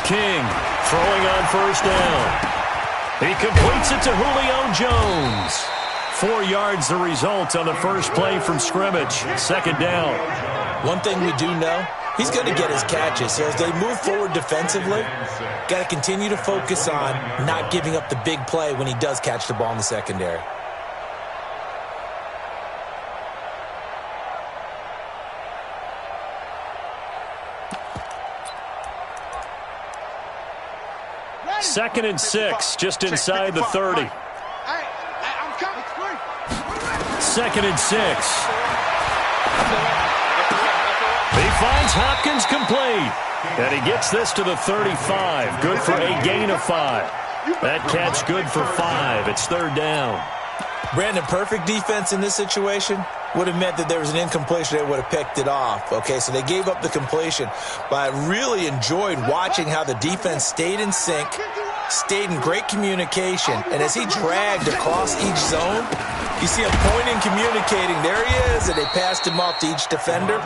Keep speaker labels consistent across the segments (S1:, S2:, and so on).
S1: King throwing on first down. He completes it to Julio Jones. 4 yards the result on the first play from scrimmage. Second down.
S2: One thing we do know, he's going to get his catches. So as they move forward defensively, got to continue to focus on not giving up the big play when he does catch the ball in the secondary.
S1: Second and 6, just inside the 30. Second and 6. He finds Hopkins complete. And he gets this to the 35. Good for a gain of 5. That catch good for 5. It's third down.
S2: Brandon, perfect defense in this situation would have meant that there was an incompletion. They would have picked it off. Okay, so they gave up the completion. But I really enjoyed watching how the defense stayed in sync, stayed in great communication. And as he dragged across each zone, you see him pointing, communicating. There he is, and they passed him off to each defender.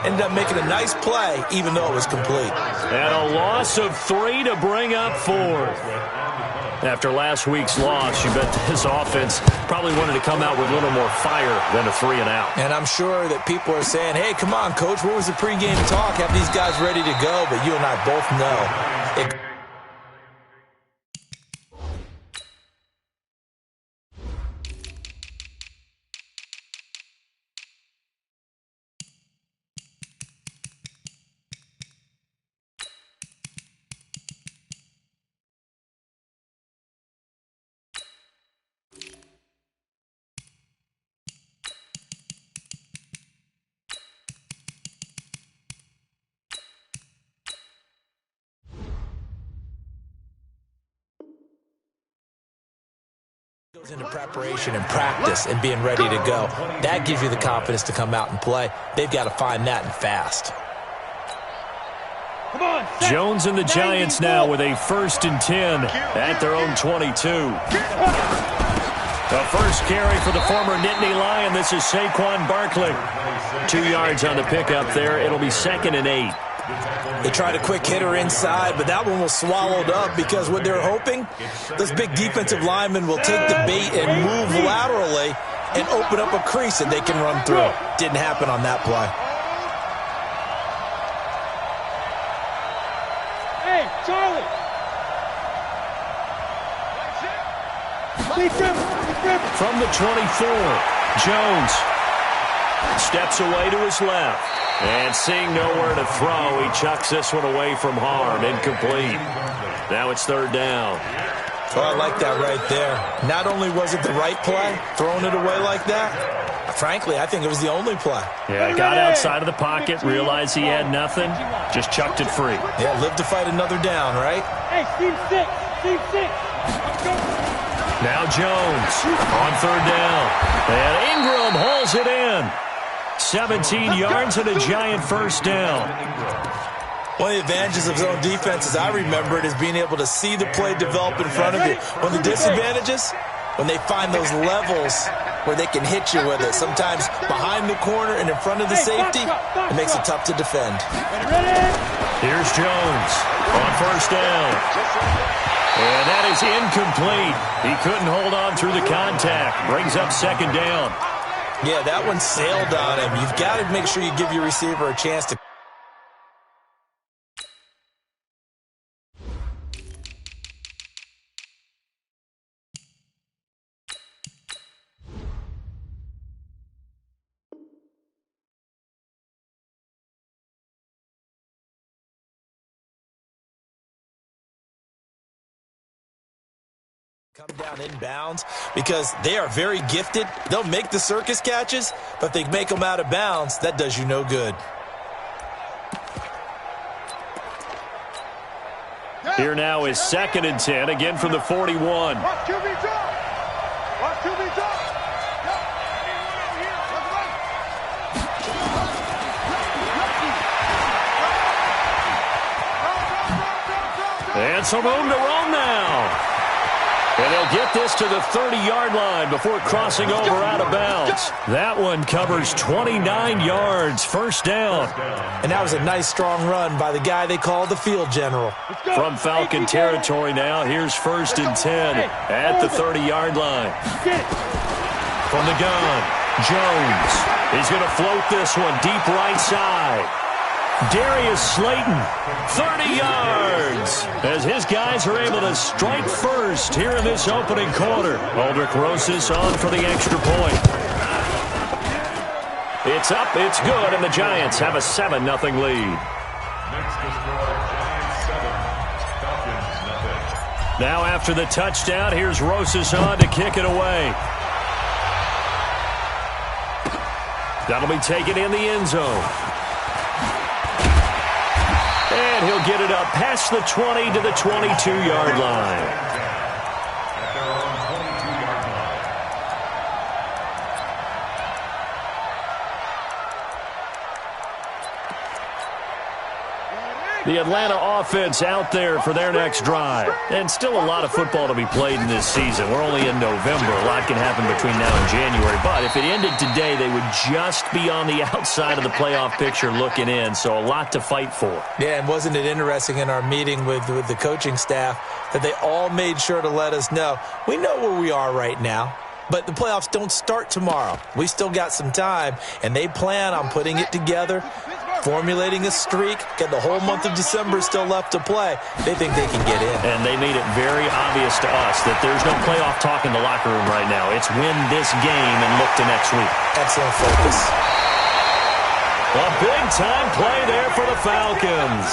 S2: Ended up making a nice play, even though it was complete.
S1: And a loss of 3 to bring up 4th. After last week's loss, you bet this offense probably wanted to come out with a little more fire than a 3 and out.
S2: And I'm sure that people are saying, hey, come on, Coach, what was the pregame talk? Have these guys ready to go? But you and I both know goes into preparation and practice and being ready to go. That gives you the confidence to come out and play. They've got to find that and fast.
S1: Jones and the Giants now with a 1st and 10 at their own 22. The first carry for the former Nittany Lion. This is Saquon Barkley. 2 yards on the pickup there. It'll be 2nd and 8.
S2: They tried a quick hitter inside, but that one was swallowed up because what they're hoping, those big defensive linemen will take the bait and move laterally and open up a crease that they can run through. Didn't happen on that play.
S3: Hey, Charlie.
S1: From the 24, Jones steps away to his left. And seeing nowhere to throw, he chucks this one away from harm. Incomplete. Now it's third down.
S2: Oh, I like that right there. Not only was it the right play, throwing it away like that, frankly, I think it was the only play.
S1: Yeah, got outside of the pocket, realized he had nothing, just chucked it free.
S2: Yeah, live to fight another down, right?
S3: Hey, Steve 6. Steve 6. Let's go.
S1: Now Jones on third down. And Ingram hauls it in. 17 yards and a Giant first down.
S2: One of the advantages of zone defense, as I remember it, is being able to see the play develop in front of you. One of the disadvantages, when they find those levels where they can hit you with it. Sometimes behind the corner and in front of the safety, it makes it tough to defend.
S1: Here's Jones on first down. And that is incomplete. He couldn't hold on through the contact. Brings up second down.
S2: Yeah, that one sailed on him. You've got to make sure you give your receiver a chance to. Come down inbounds because they are very gifted. They'll make the circus catches, but if they make them out of bounds, that does you no good.
S1: Here now is 2nd and 10, again from the 41. And some room to roam now. And they'll get this to the 30-yard line before crossing over out of bounds. That one covers 29 yards, first down.
S2: And that was a nice, strong run by the guy they call the field general.
S1: From Falcon territory now, here's 1st and 10 at the 30-yard line. From the gun, Jones. He's going to float this one deep right side. Darius Slayton, 30 yards, as his guys are able to strike first here in this opening quarter. Aldrich Rosas on for the extra point. It's up, it's good, and the Giants have a 7-0 lead. Now after the touchdown, here's Rosas on to kick it away. That'll be taken in the end zone. And he'll get it up past the 20 to the 22-yard line. The Atlanta offense out there for their next drive. And still a lot of football to be played in this season. We're only in November. A lot can happen between now and January. But if it ended today, they would just be on the outside of the playoff picture looking in. So a lot to fight for.
S2: Yeah, and wasn't it interesting in our meeting with the coaching staff that they all made sure to let us know, we know where we are right now. But the playoffs don't start tomorrow. We still got some time, and they plan on putting it together, formulating a streak, get the whole month of December still left to play. They think they can get in.
S1: And they made it very obvious to us that there's no playoff talk in the locker room right now. It's win this game and look to next week.
S2: Excellent focus.
S1: A big-time play there for the Falcons.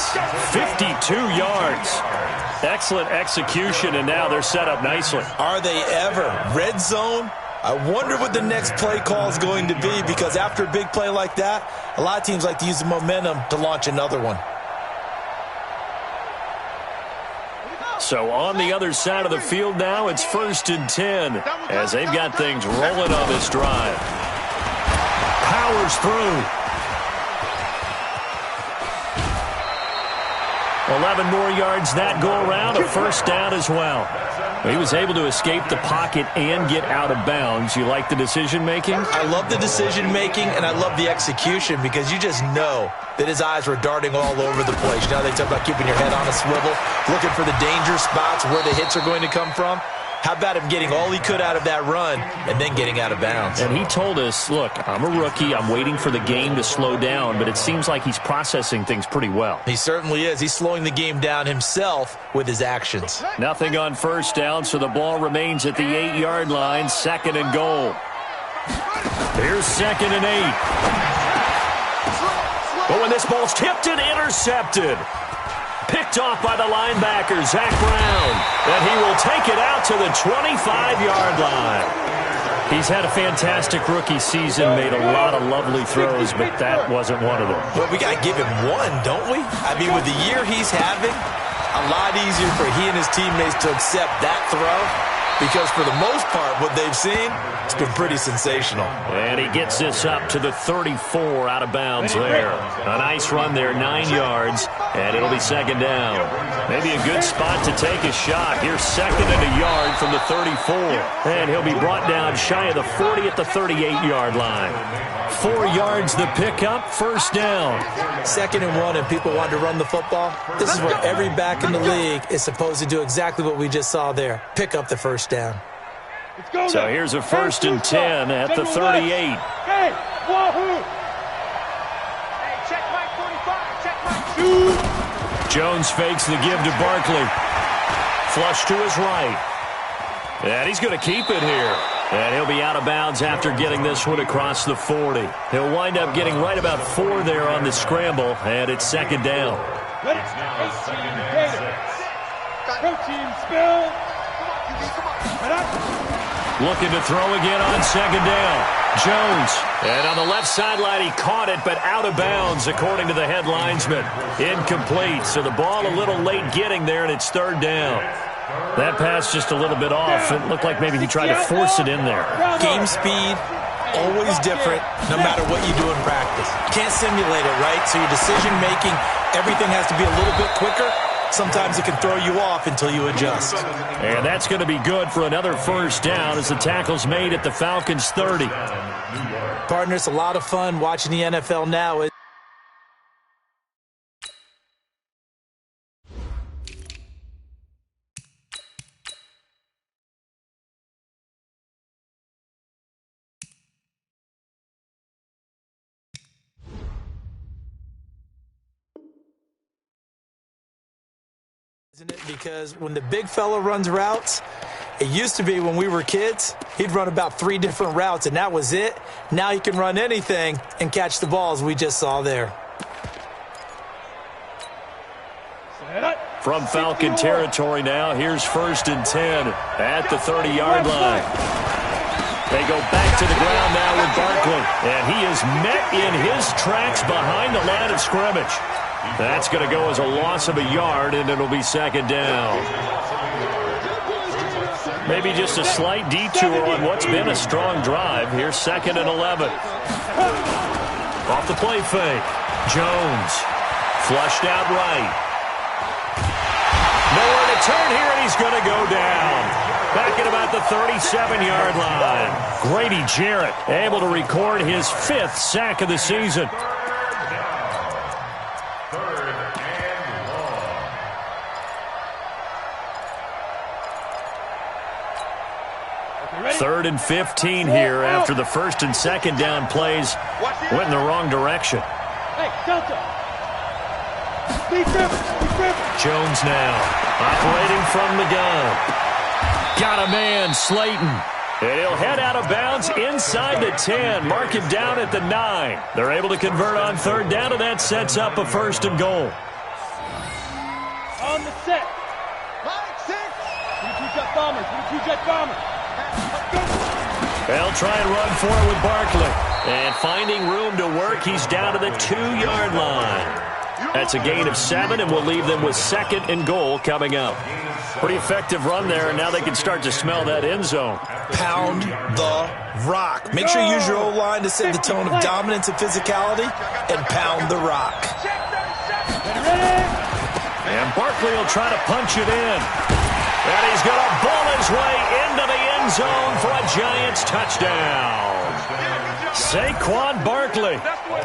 S1: 52 yards. Excellent execution, and now they're set up nicely.
S2: Are they ever? Red zone? I wonder what the next play call is going to be, because after a big play like that, a lot of teams like to use the momentum to launch another one.
S1: So on the other side of the field now, it's 1st and 10 as they've got things rolling on this drive. Powers through. 11 more yards that go around, a first down as well. He was able to escape the pocket and get out of bounds. You like the decision-making?
S2: I love the decision-making, and I love the execution, because you just know that his eyes were darting all over the place. You know, they talk about keeping your head on a swivel, looking for the danger spots where the hits are going to come from. How about him getting all he could out of that run and then getting out of bounds?
S1: And he told us, look, I'm a rookie. I'm waiting for the game to slow down, but it seems like he's processing things pretty well.
S2: He certainly is. He's slowing the game down himself with his actions.
S1: Nothing on first down, so the ball remains at the 8-yard line, 2nd and goal. Here's 2nd and 8. But when this ball's tipped and intercepted. Picked off by the linebacker, Zach Brown. And he will take it out to the 25-yard line. He's had a fantastic rookie season, made a lot of lovely throws, but that wasn't one of them.
S2: Well, we got to give him one, don't we? I mean, with the year he's having, a lot easier for he and his teammates to accept that throw, because for the most part, what they've seen, it's been pretty sensational.
S1: And he gets this up to the 34 out of bounds there. A nice run there, 9 yards, and it'll be 2nd down. Maybe a good spot to take a shot. Here's 2nd and a yard from the 34. And he'll be brought down shy of the 40 at the 38-yard line. 4 yards the pickup, first down.
S2: 2nd and 1, and people want to run the football. This is where every back in the league is supposed to do exactly what we just saw there. Pick up the first down.
S1: So here's a 1st and 10 at the 38.
S3: Hey, wahoo! Hey, check Mike 45, check Mike 2.
S1: Jones fakes the give to Barkley. Flush to his right. And he's going to keep it here. And he'll be out of bounds after getting this one across the 40. He'll wind up getting right about 4 there on the scramble, and it's 2nd down.
S3: Protein spill.
S1: Looking to throw again on 2nd down. Jones. And on the left sideline, he caught it, but out of bounds, according to the head linesman. Incomplete. So the ball a little late getting there, and it's 3rd down. That pass just a little bit off. It looked like maybe he tried to force it in there.
S2: Game speed, always different, no matter what you do in practice. You can't simulate it, right? So your decision-making, everything has to be a little bit quicker. Sometimes it can throw you off until you adjust.
S1: And that's going to be good for another first down as the tackle's made at the Falcons' 30.
S2: Partner, it's a lot of fun watching the NFL now. Isn't it? Because when the big fella runs routes, it used to be when we were kids, he'd run about 3 different routes, and that was it. Now he can run anything and catch the balls we just saw there.
S1: From Falcon territory now, here's 1st and 10 at the 30-yard line. They go back to the ground now with Barkley, and he is met in his tracks behind the line of scrimmage. That's going to go as a loss of a yard, and it'll be 2nd down. Maybe just a slight detour on what's been a strong drive. Here's 2nd and 11. Off the play fake. Jones. Flushed out right. Nowhere to turn here, and he's going to go down. Back at about the 37-yard line. Grady Jarrett able to record his 5th sack of the season. 3rd and 15 here after the 1st and 2nd down plays went in the wrong direction.
S3: Hey, Delta.
S1: Jones now operating from the gun. Got a man, Slayton. And he'll head out of bounds inside the 10. Mark him down at the 9. They're able to convert on 3rd down, and that sets up a 1st and goal.
S3: On the set. 2 jet bombers. 2 jet bombers.
S1: They'll try and run for it with Barkley. And finding room to work, he's down to the 2-yard line. That's a gain of 7, and we'll leave them with 2nd and goal coming up. Pretty effective run there, and now they can start to smell that end zone.
S2: Pound the rock. Make sure you use your O-line to set the tone of dominance and physicality, and pound the rock.
S1: And Barkley will try to punch it in. And he's going to bull his way into the end zone for a Giants touchdown. Saquon Barkley,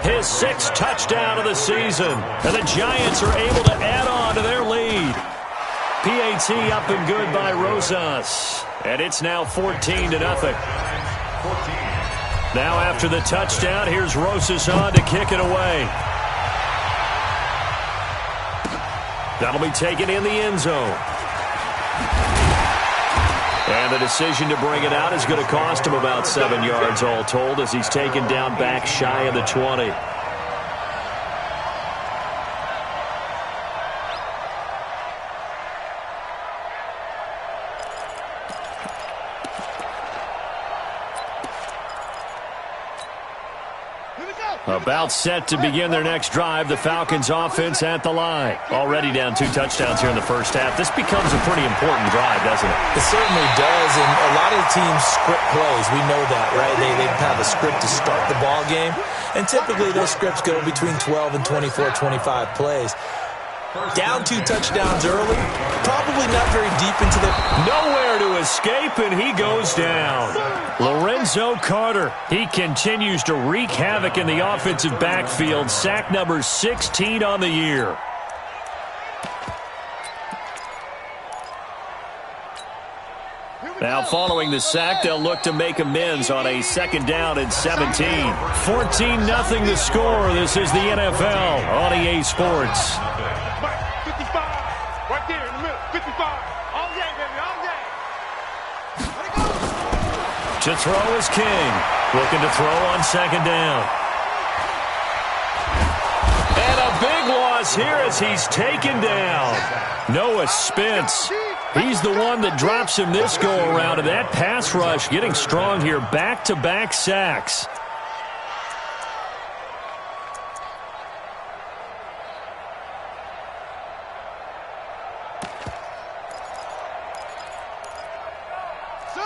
S1: his 6th touchdown of the season. And the Giants are able to add on to their lead. PAT up and good by Rosas. And it's now 14-0. Now after the touchdown, here's Rosas on to kick it away. That'll be taken in the end zone. And the decision to bring it out is going to cost him about 7 yards all told as he's taken down back shy of the 20. About set to begin their next drive, the Falcons offense at the line. Already down 2 touchdowns here in the first half. This becomes a pretty important drive, doesn't it?
S2: It certainly does, and a lot of teams script plays. We know that, right? They have a script to start the ball game, and typically those scripts go between 12 and 24, 25 plays. Down 2 touchdowns early, probably not very deep into the...
S1: Nowhere to escape, and he goes down. Lorenzo Carter, he continues to wreak havoc in the offensive backfield. Sack number 16 on the year. Now following the sack, they'll look to make amends on a 2nd down and 17. 14-0 the score. This is the NFL on EA Sports.
S3: 55. Right there in the middle. 55. All day, baby. All day.
S1: To throw is King. Looking to throw on 2nd down. And a big loss here as he's taken down. Noah Spence. He's the one that drops him this go-around, and that pass rush getting strong here. Back-to-back sacks.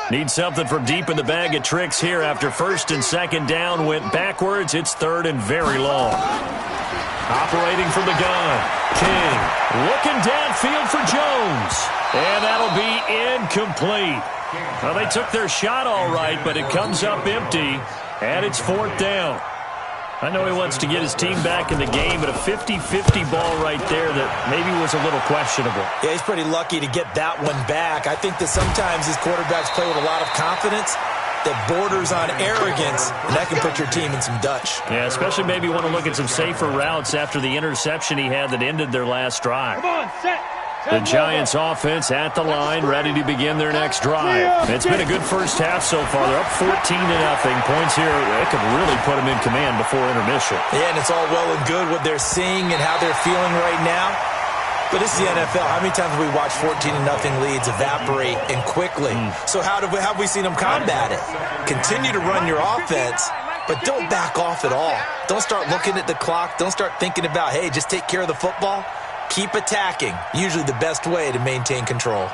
S1: Need something from deep in the bag of tricks here after 1st and 2nd down went backwards. It's 3rd and very long. Operating from the gun. King looking downfield for Jones. And that'll be incomplete. Well, they took their shot all right, but it comes up empty, and it's 4th down. I know he wants to get his team back in the game, but a 50-50 ball right there that maybe was a little questionable.
S2: Yeah, he's pretty lucky to get that one back. I think that sometimes these quarterbacks play with a lot of confidence that borders on arrogance, and that can put your team in some Dutch.
S1: Yeah, especially maybe want to look at some safer routes after the interception he had that ended their last drive.
S3: Come on, set.
S1: The Giants offense at the line, ready to begin their next drive. It's been a good first half so far. They're up 14-0. Points here, it could really put them in command before intermission.
S2: Yeah, and it's all well and good what they're seeing and how they're feeling right now. But this is the NFL. How many times have we watched 14-0 leads evaporate and quickly? So how have we seen them combat it? Continue to run your offense, but don't back off at all. Don't start looking at the clock. Don't start thinking about, hey, just take care of the football. Keep attacking. Usually the best way to maintain control.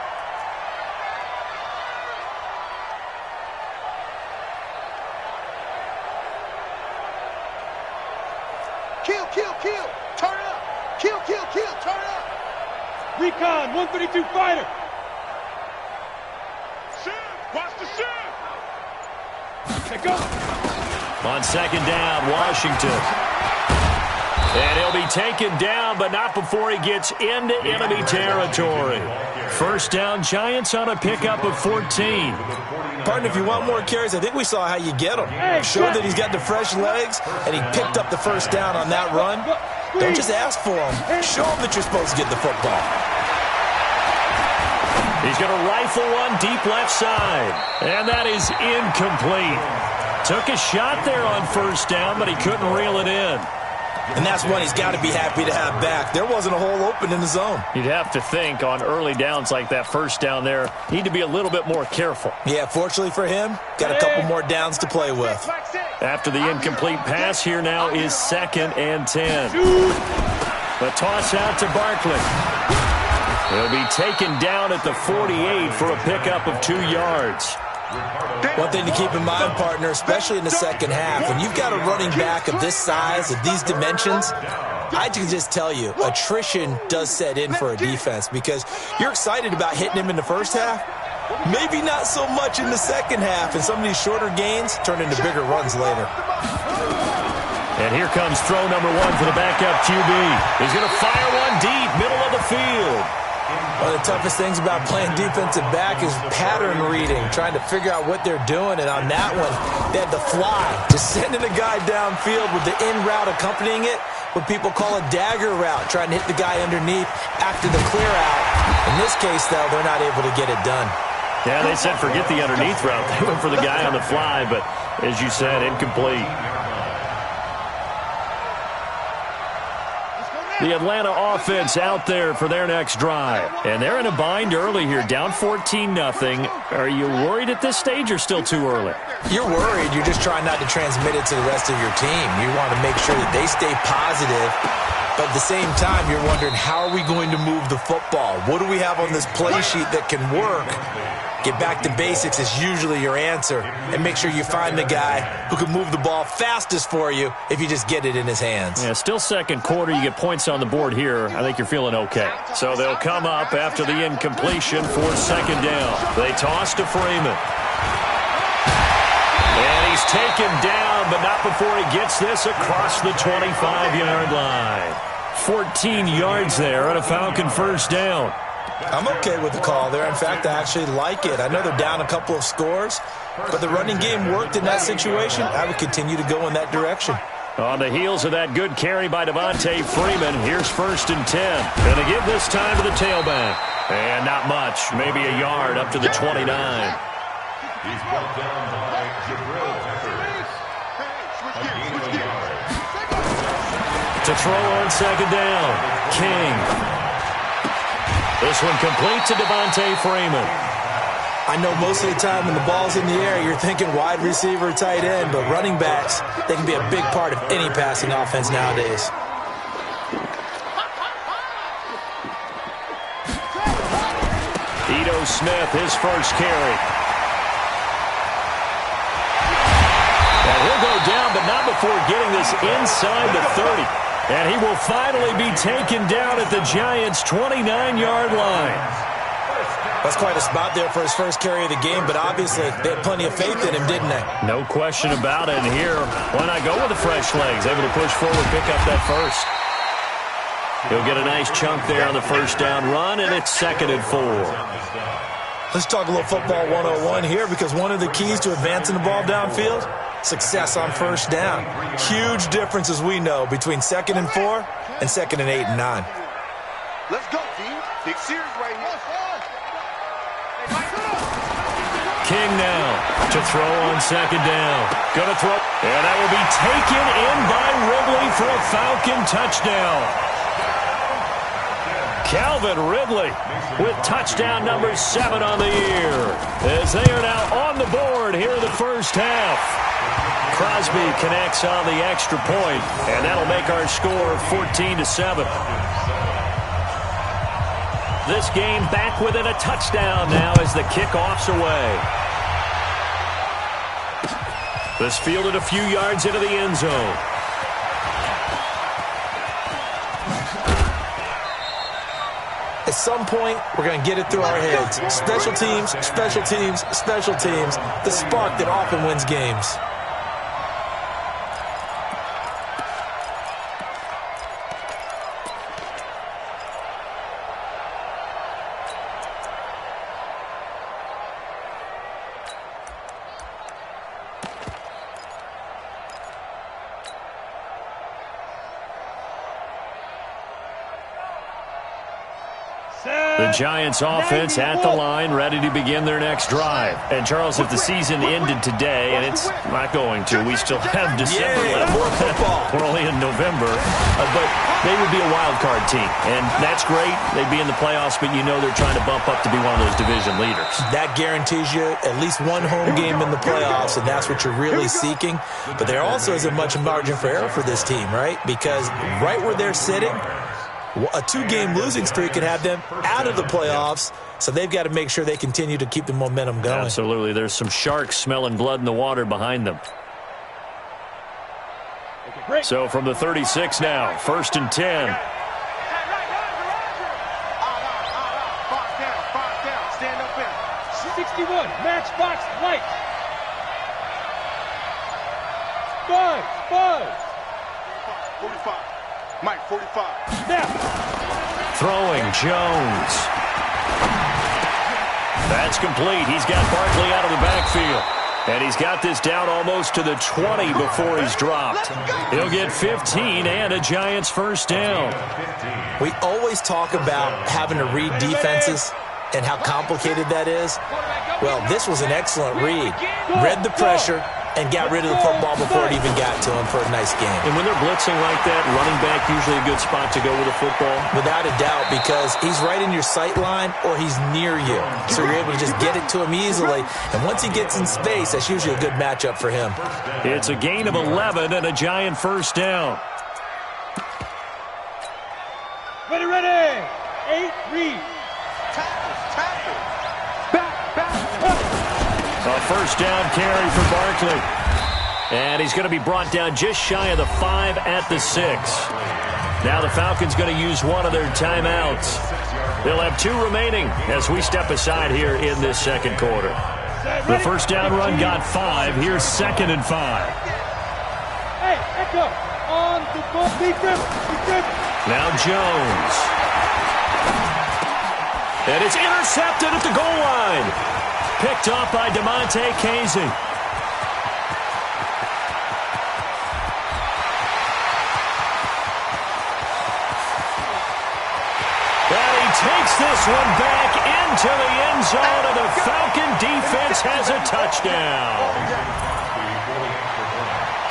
S3: Kill, kill, kill. Turn it up. Kill, kill, kill. Turn it up. Recon, 132 fighter. Shoot. Watch the shoot. Let go.
S1: On 2nd down, Washington. And he'll be taken down, but not before he gets into enemy territory. 1st down, Giants on a pickup of 14.
S2: Partner, if you want more carries, I think we saw how you get him. Showed that he's got the fresh legs, and he picked up the 1st down on that run. Don't just ask for him. Show him that you're supposed to get the football.
S1: He's going to rifle one deep left side. And that is incomplete. Took a shot there on 1st down, but he couldn't reel it in.
S2: And that's one he's got to be happy to have back. There wasn't a hole open in the zone.
S1: You'd have to think on early downs like that 1st down there, need to be a little bit more careful.
S2: Yeah, fortunately for him, got a couple more downs to play with.
S1: After the incomplete pass, here now is 2nd and 10. The toss out to Barkley. He'll be taken down at the 48 for a pickup of 2 yards.
S2: One thing to keep in mind, partner, especially in the second half, when you've got a running back of this size, of these dimensions, I can just tell you, attrition does set in for a defense because you're excited about hitting him in the first half, maybe not so much in the second half, and some of these shorter gains turn into bigger runs later.
S1: And here comes throw number 1 for the backup QB. He's going to fire one deep, middle of the field.
S2: One of the toughest things about playing defensive back is pattern reading, trying to figure out what they're doing. And on that one, they had the fly, just sending a guy downfield with the in route accompanying it, what people call a dagger route, trying to hit the guy underneath after the clear out. In this case, though, they're not able to get it done.
S1: Yeah, they said forget the underneath route. They went for the guy on the fly, but as you said, incomplete. The Atlanta offense out there for their next drive. And they're in a bind early here, down 14-0. Are you worried at this stage or still too early?
S2: You're worried. You're just trying not to transmit it to the rest of your team. You want to make sure that they stay positive. But at the same time, you're wondering, how are we going to move the football? What do we have on this play sheet that can work? Get back to basics is usually your answer. And make sure you find the guy who can move the ball fastest for you if you just get it in his hands.
S1: Yeah, still second quarter. You get points on the board here. I think you're feeling okay. So they'll come up after the incompletion for 2nd down. They toss to Freeman. And he's taken down, but not before he gets this across the 25-yard line. 14 yards there on a Falcon 1st down.
S2: I'm okay with the call there. In fact, I actually like it. I know they're down a couple of scores, but the running game worked in that situation. I would continue to go in that direction.
S1: On the heels of that good carry by Devontae Freeman, here's 1st and 10. Going to give this time to the tailback. And not much, maybe a yard up to the 29.
S4: He's brought down by Jabril Peppers.
S1: To throw on 2nd down, King. This one complete to Devontae Freeman.
S2: I know most of the time when the ball's in the air, you're thinking wide receiver, tight end, but running backs, they can be a big part of any passing offense nowadays.
S1: Ito Smith, his first carry. And he'll go down, but not before getting this inside the 30. And he will finally be taken down at the Giants' 29-yard line.
S2: That's quite a spot there for his first carry of the game, but obviously they had plenty of faith in him, didn't they?
S1: No question about it. And here, why not go with the fresh legs? Able to push forward, pick up that first. He'll get a nice chunk there on the first down run, and it's 2nd and 4.
S2: Let's talk a little football 101 here, because one of the keys to advancing the ball downfield, success on first down. Huge difference, as we know, between 2nd and 4 and 2nd and 8 and 9.
S3: Let's go, team. Big series right here.
S1: King now to throw on 2nd down. Gonna throw, and that will be taken in by Ridley for a Falcon touchdown. Calvin Ridley with touchdown number 7 on the year, as they are now on the board here in the first half. Crosby connects on the extra point, and that'll make our score 14-7. This game back within a touchdown now as the kickoff's away. This fielded a few yards into the end zone.
S2: At some point, we're going to get it through our heads. Special teams, special teams, special teams. The spark that often wins games.
S1: The Giants offense at the line, ready to begin their next drive. And, Charles, if the season ended today, and it's not going to, we still have December left.
S2: More football.
S1: We're only in November. But they would be a wild card team. And that's great. They'd be in the playoffs, but you know they're trying to bump up to be one of those division leaders.
S2: That guarantees you at least one home game in the playoffs, and that's what you're really seeking. But there also isn't much margin for error for this team, right? Because right where they're sitting, a 2-game losing streak could have them out of the playoffs, so they've got to make sure they continue to keep the momentum going.
S1: Absolutely. There's some sharks smelling blood in the water behind them. So from the 36 now, 1st and 10.
S3: Box down, stand up in. 61, matchbox light. Buzz. 45. Mike, 45. Snap.
S1: Throwing Jones. That's complete. He's got Barkley out of the backfield. And he's got this down almost to the 20 before he's dropped. He'll get 15 and a Giants first down.
S2: We always talk about having to read defenses and how complicated that is. Well, this was an excellent read. Read the pressure and got rid of the football before it even got to him for a nice game.
S1: And when they're blitzing like that, running back usually a good spot to go with the football.
S2: Without a doubt, because he's right in your sight line or he's near you. So you're able to just get it to him easily. And once he gets in space, that's usually a good matchup for him.
S1: It's a gain of 11 and a Giant first down.
S3: Ready. 8, read. Tackle. Back.
S1: A first down carry for Barkley. And he's going to be brought down just shy of the 5 at the 6. Now the Falcons going to use one of their timeouts. They'll have 2 remaining as we step aside here in this second quarter. The first down run got 5. Here's 2nd and 5.
S3: Hey, echo. On the ball. Defense.
S1: Now Jones. And it's intercepted at the goal line. Picked off by DeMonte Casey. And he takes this one back into the end zone, and the Falcon defense has a touchdown.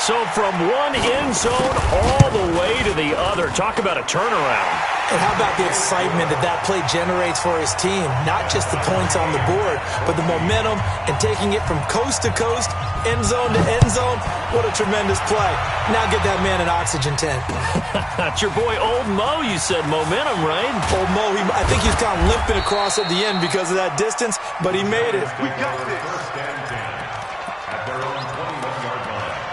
S1: So from one end zone all the way to the other. Talk about a turnaround.
S2: And how about the excitement that play generates for his team? Not just the points on the board, but the momentum and taking it from coast to coast, end zone to end zone. What a tremendous play. Now get that man an oxygen tent.
S1: That's your boy Old Mo. You said momentum, right?
S2: Old Mo, I think he was kind of limping across at the end because of that distance, but he made it.
S3: We got this.
S4: First and 10 at their own 21-yard line.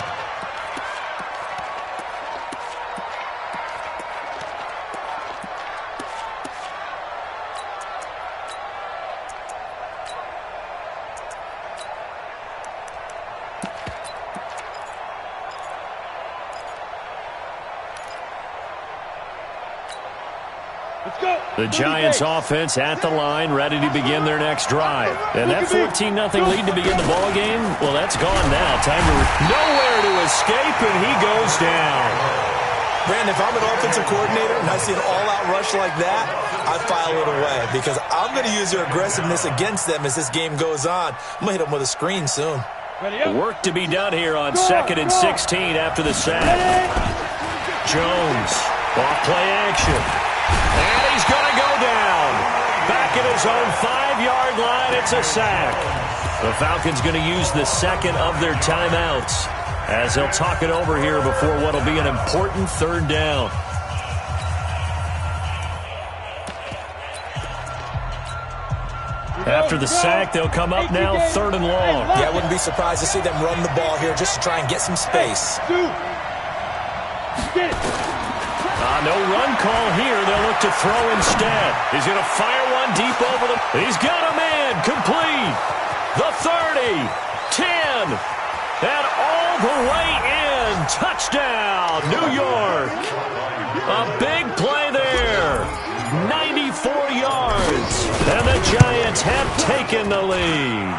S1: The Giants offense at the line, ready to begin their next drive. And that 14-0 lead to begin the ball game, well, that's gone now. Time to nowhere to escape, and he goes down.
S2: Brandon, if I'm an offensive coordinator and I see an all-out rush like that, I file it away because I'm going to use their aggressiveness against them as this game goes on. I'm going to hit them with a screen soon.
S1: Work to be done here on 2nd and 16 after the sack. Jones, off play action. And he's going to go down. Back at his own 5-yard line, it's a sack. The Falcons going to use the second of their timeouts as they'll talk it over here before what will be an important 3rd down. After the sack, they'll come up now 3rd and long.
S2: Yeah, I wouldn't be surprised to see them run the ball here just to try and get some space.
S1: No run call here. They'll look to throw instead. He's going to fire one deep over the... He's got a man. Complete. The 30. 10. And all the way in. Touchdown, New York. A big play there. 94 yards. And the Giants have taken the lead.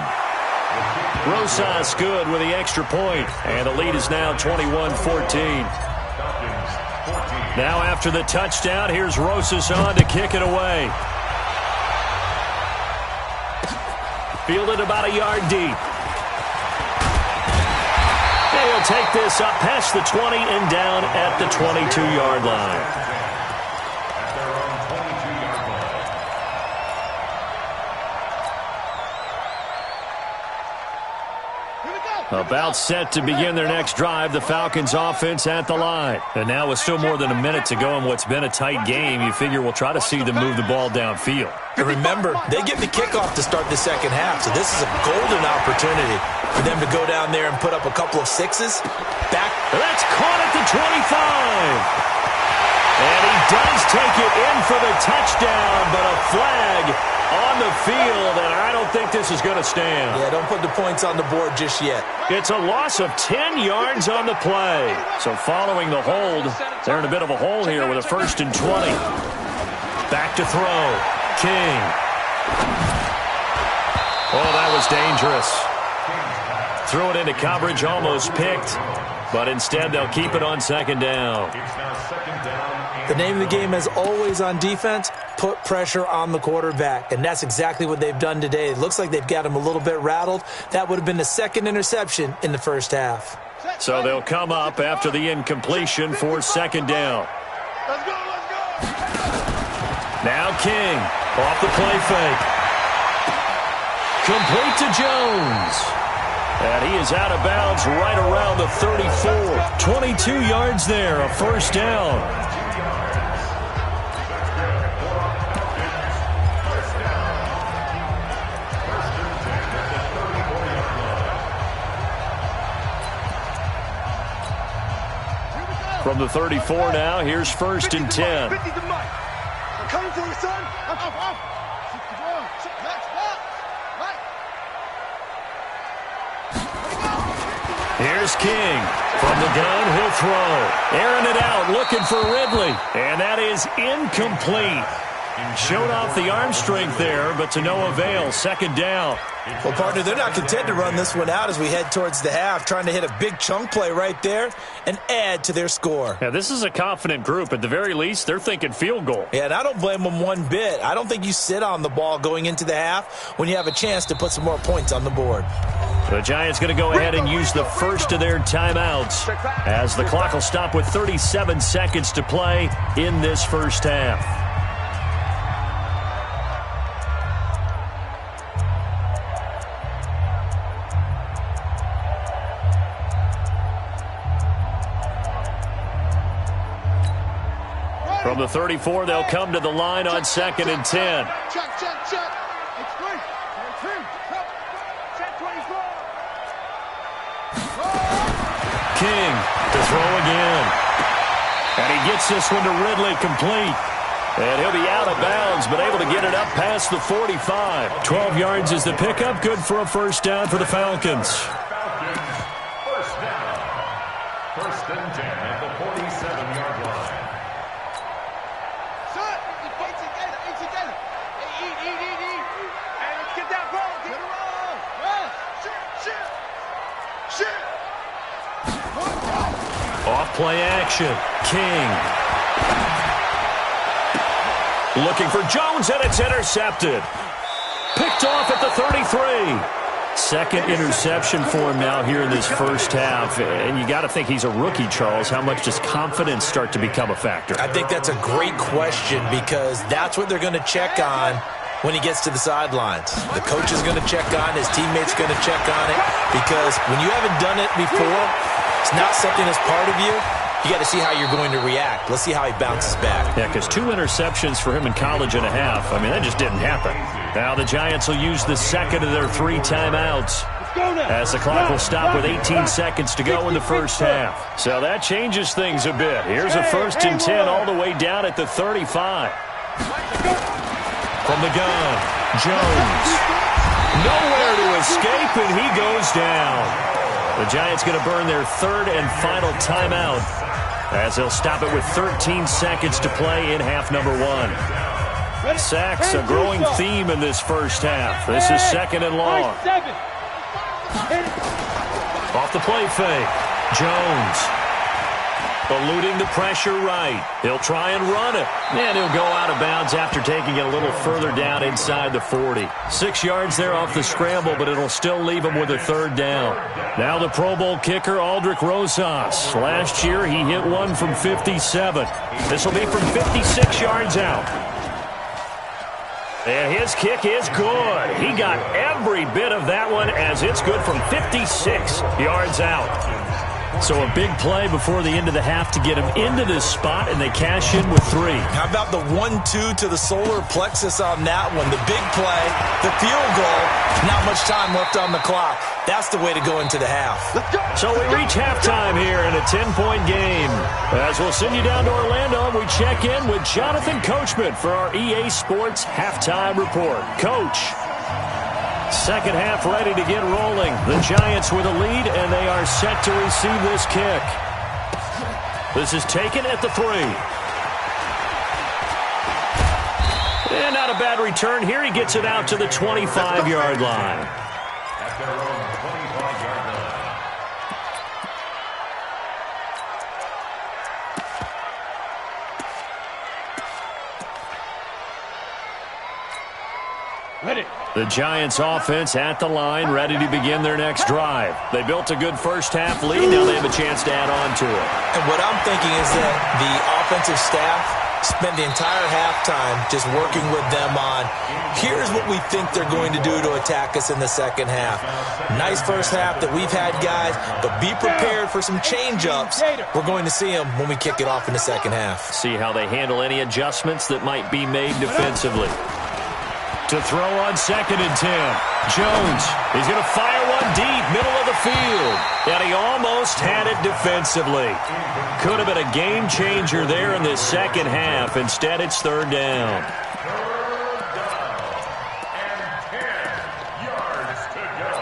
S1: Rosas good with the extra point. And the lead is now 21-14. Now after the touchdown, here's Rosas on to kick it away. Fielded about a yard deep. He'll take this up past the 20 and down at the 22-yard line. About set to begin their next drive, the Falcons offense at the line. And now with still more than a minute to go in what's been a tight game, you figure we'll try to see them move the ball downfield.
S2: And remember, they get the kickoff to start the second half, so this is a golden opportunity for them to go down there and put up a couple of sixes.
S1: That's caught at the 25. And he does take it in for the touchdown, but a flag on the field, and I don't think this is going to stand.
S2: Yeah, don't put the points on the board just yet.
S1: It's a loss of 10 yards on the play. So following the hold, they're in a bit of a hole here with a 1st and 20. Back to throw. King. Oh, that was dangerous. Threw it into coverage, almost picked. But instead, they'll keep it on 2nd down.
S2: The name of the game, as always on defense, put pressure on the quarterback. And that's exactly what they've done today. It looks like they've got him a little bit rattled. That would have been the 2nd interception in the first half.
S1: So they'll come up after the incompletion for 2nd down.
S3: Let's go, let's go.
S1: Now King off the play fake. Complete to Jones. And he is out of bounds right around the 34. 22 yards there, a 1st down. From the 34 now, here's 1st and 10.
S3: 50 to Mike. I'm coming for you, son. Off.
S1: Here's King. From the gun, he'll throw. Airing it out, looking for Ridley. And that is incomplete. Showed off the arm strength there, but to no avail. 2nd down.
S2: Well, partner, they're not content to run this one out as we head towards the half, trying to hit a big chunk play right there and add to their score.
S1: Yeah, this is a confident group. At the very least, they're thinking field goal.
S2: Yeah, and I don't blame them one bit. I don't think you sit on the ball going into the half when you have a chance to put some more points on the board.
S1: The Giants going to go ahead and use the first of their timeouts as the clock will stop with 37 seconds to play in this first half. From the 34, they'll come to the line on 2nd and 10.
S3: Check. It's great. Check 24.
S1: King to throw again. And he gets this one to Ridley complete. And he'll be out of bounds, but able to get it up past the 45. 12 yards is the pickup. Good for a 1st down for the Falcons.
S4: First down. 1st and 10 at the 47-yard line.
S3: Son, he fights again.
S1: Play action. King. Looking for Jones, and it's intercepted. Picked off at the 33. Second interception for him now here in this first half. And you got to think he's a rookie, Charles. How much does confidence start to become a factor?
S2: I think that's a great question because that's what they're going to check on when he gets to the sidelines. The coach is going to check on, his teammates going to check on it, because when you haven't done it before, it's not something that's part of you. You got to see how you're going to react. Let's see how he bounces back.
S1: Yeah, because 2 interceptions for him in college and a half. I mean, that just didn't happen. Now the Giants will use the second of their 3 timeouts as the clock will stop with 18 seconds to go in the first half. So that changes things a bit. Here's a 1st and 10 all the way down at the 35. From the gun, Jones. Nowhere to escape, and he goes down. The Giants going to burn their 3rd and final timeout as they'll stop it with 13 seconds to play in half number 1. Sacks, a growing theme in this first half. This is 2nd and long. Off the play fake, Jones. Eluding the pressure right. He'll try and run it. And he'll go out of bounds after taking it a little further down inside the 40. 6 yards there off the scramble, but it'll still leave him with a 3rd down. Now the Pro Bowl kicker, Aldrich Rosas. Last year he hit one from 57. This will be from 56 yards out. And his kick is good. He got every bit of that one as it's good from 56 yards out. So a big play before the end of the half to get him into this spot, and they cash in with 3.
S2: How about the 1-2 to the solar plexus on that one? The big play, the field goal, not much time left on the clock. That's the way to go into the half.
S1: So we reach halftime here in a 10-point game. As we'll send you down to Orlando, we check in with Jonathan Coachman for our EA Sports Halftime Report. Coach. Second half ready to get rolling. The Giants with a lead, and they are set to receive this kick. This is taken at the 3. And not a bad return here. He gets it out to the 25-yard line.
S4: At their own 25-yard line.
S3: Ready.
S1: The Giants offense at the line, ready to begin their next drive. They built a good first half lead. Now they have a chance to add on to it.
S2: And what I'm thinking is that the offensive staff spent the entire halftime just working with them on, here's what we think they're going to do to attack us in the second half. Nice first half that we've had, guys, but be prepared for some change-ups. We're going to see them when we kick it off in the second half.
S1: See how they handle any adjustments that might be made defensively. To throw on 2nd and 10. Jones, he's going to fire one deep, middle of the field. And he almost had it defensively. Could have been a game changer there in the second half. Instead, it's 3rd down.
S4: 3rd down and 10 yards to go.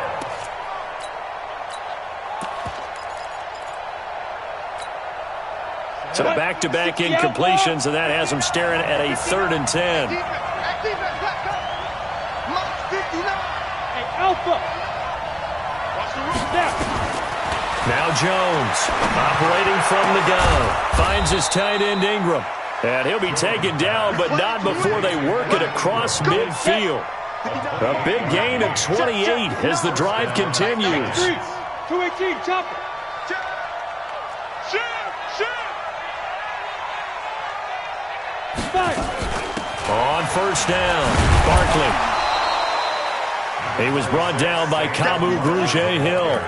S1: So back-to-back incompletions, and that has them staring at a 3rd and 10.
S3: Alpha.
S1: Now Jones, operating from the gun, finds his tight end Ingram. And he'll be taken down, but not before they work it across midfield. A big gain of 28 as the drive continues.
S3: 218, chopper.
S1: On 1st down, Barkley. He was brought down by Kamu Grugier-Hill.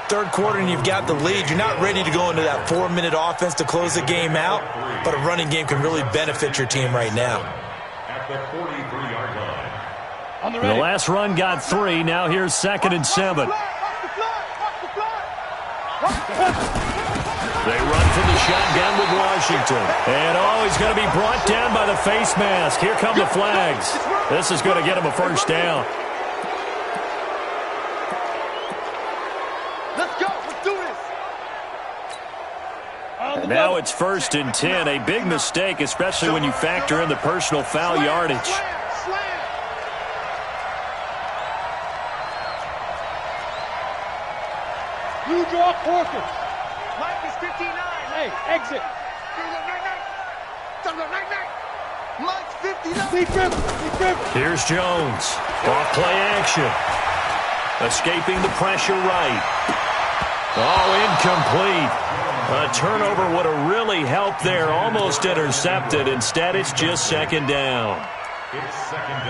S2: Third quarter and you've got the lead. You're not ready to go into that 4-minute offense to close the game out, but a running game can really benefit your team right now.
S4: At the 43-yard line.
S1: The last run got 3. Now here's 2nd and 7. They run from the shotgun with Washington. And he's going to be brought down by the face mask. Here come the flags. This is going to get him a 1st down. And now it's 1st and 10. A big mistake, especially when you factor in the personal foul yardage.
S3: You draw Corker.
S5: Mike is 59.
S3: Hey, exit. Mike's 59.
S1: Here's Jones. Off play action. Escaping the pressure right. Oh, incomplete. A turnover would have really helped there. Almost intercepted. Instead, it's just second down.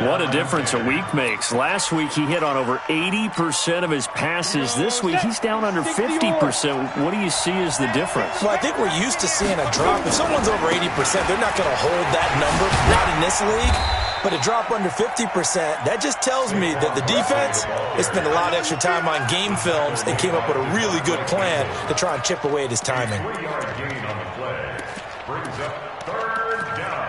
S1: What a difference a week makes. Last week, he hit on over 80% of his passes. This week, he's down under 50%. What do you see as the difference?
S2: Well, I think we're used to seeing a drop. If someone's over 80%, they're not going to hold that number, not in this league. But a drop under 50%, that just tells me that the defense has spent a lot of extra time on game films and came up with a really good plan to try and chip away at his timing.
S4: 3-yard gain on the play. Brings up third down.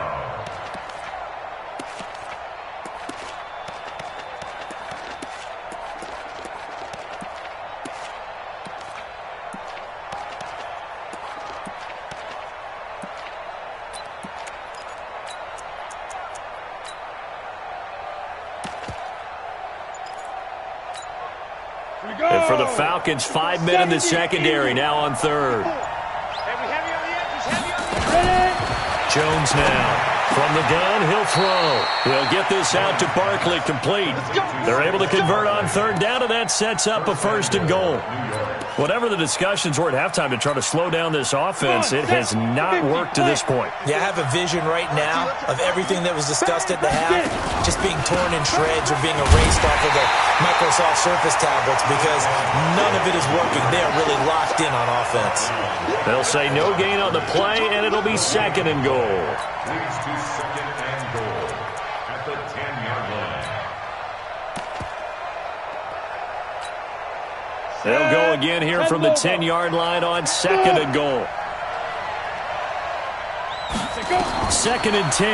S1: And for the Falcons, 5 men in the secondary, now on third. Jones now. From the gun, he'll throw. He'll get this out to Barkley, complete. They're able to convert on third down, and that sets up a first and goal. Whatever the discussions were at halftime to try to slow down this offense, it has not worked to this point.
S2: Yeah, I have a vision right now of everything that was discussed at the half just being torn in shreds or being erased off of the Microsoft Surface tablets because none of it is working. They are really locked in on offense.
S1: They'll say no gain on the play, and it'll be second and goal.
S4: Leads to second and goal at the 10-yard line.
S1: They'll go again here from the 10-yard line on second and goal. Second and 10.